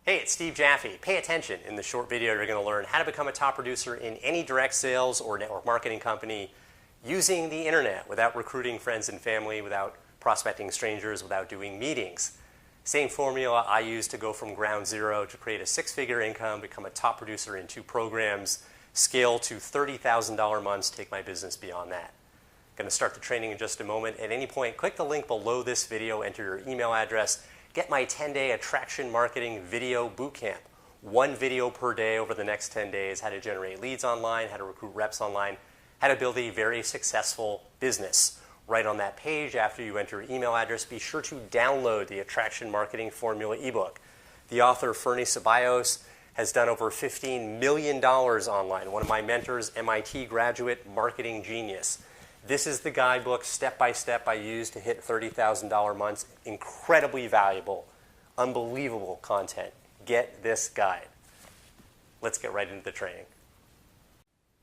Hey, it's Steve Jaffe. Pay attention. In the short video, you're going to learn how to become a top producer in any direct sales or network marketing company using the internet without recruiting friends and family, without prospecting strangers, without doing meetings. Same formula I used to go from ground zero to create a six-figure income, become a top producer in 2 programs, scale to $30,000 months, take my business beyond that. I'm going to start the training in just a moment. At any point, click the link below this video, enter your email address, get my 10-day attraction marketing video bootcamp. 1 video per day over the next 10 days, how to generate leads online, how to recruit reps online, how to build a very successful business. Right on that page, after you enter your email address, be sure to download the Attraction Marketing Formula ebook. The author, Fernie Ceballos, has done over $15 million online. One of my mentors, MIT graduate, marketing genius. This is the guidebook, step-by-step, I use to hit $30,000 months. Incredibly valuable, unbelievable content. Get this guide. Let's get right into the training.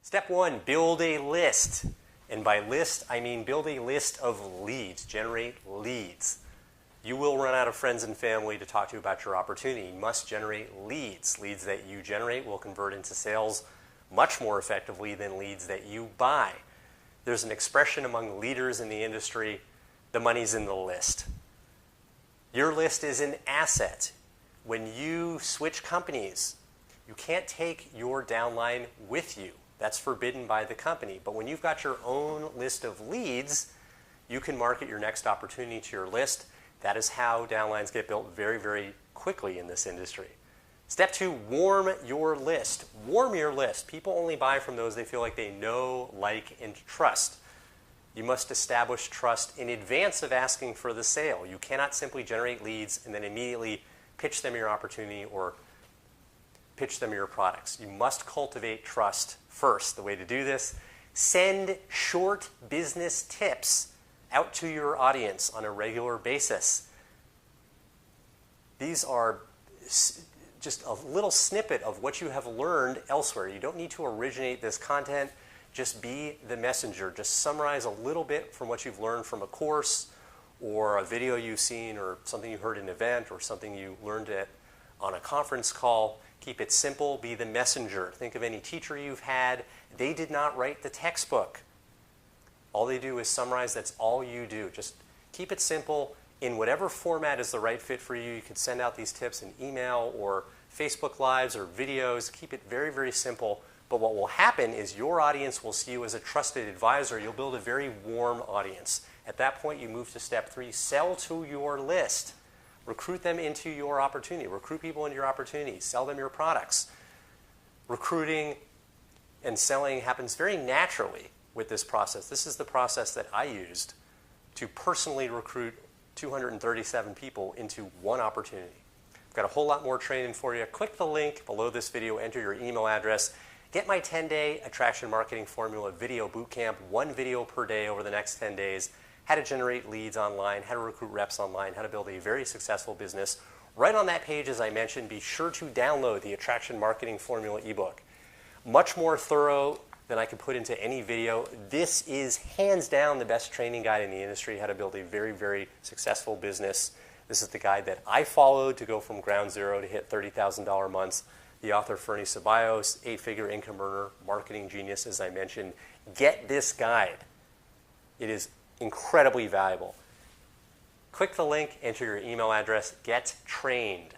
Step 1, build a list. And by list, I mean build a list of leads. Generate leads. You will run out of friends and family to talk to about your opportunity. You must generate leads. Leads that you generate will convert into sales much more effectively than leads that you buy. There's an expression among leaders in the industry, the money's in the list. Your list is an asset. When you switch companies, you can't take your downline with you. That's forbidden by the company. But when you've got your own list of leads, you can market your next opportunity to your list. That is how downlines get built very, very quickly in this industry. Step 2, warm your list. Warm your list. People only buy from those they feel like they know, like, and trust. You must establish trust in advance of asking for the sale. You cannot simply generate leads and then immediately pitch them your opportunity or pitch them your products. You must cultivate trust first. The way to do this, send short business tips out to your audience on a regular basis. These are just a little snippet of what you have learned elsewhere. You don't need to originate this content. Just be the messenger. Just summarize a little bit from what you've learned from a course or a video you've seen or something you heard at an event or something you learned on a conference call. Keep it simple. Be the messenger. Think of any teacher you've had. They did not write the textbook. All they do is summarize. That's all you do. Just keep it simple. In whatever format is the right fit for you, you can send out these tips in email or Facebook Lives or videos. Keep it very, very simple. But what will happen is your audience will see you as a trusted advisor. You'll build a very warm audience. At that point, you move to step 3, sell to your list. Recruit them into your opportunity. Recruit people into your opportunity. Sell them your products. Recruiting and selling happens very naturally with this process. This is the process that I used to personally recruit 237 people into one opportunity. I've got a whole lot more training for you. Click the link below this video, enter your email address, get my 10-day Attraction Marketing Formula video bootcamp, 1 video per day over the next 10 days, how to generate leads online, how to recruit reps online, how to build a very successful business. Right on that page, as I mentioned, be sure to download the Attraction Marketing Formula ebook. Much more thorough than I could put into any video. This is hands down the best training guide in the industry, how to build a very, very successful business. This is the guide that I followed to go from ground zero to hit $30,000 months. The author, Fernie Ceballos, 8-figure income earner, marketing genius, as I mentioned. Get this guide. It is incredibly valuable. Click the link, enter your email address, get trained.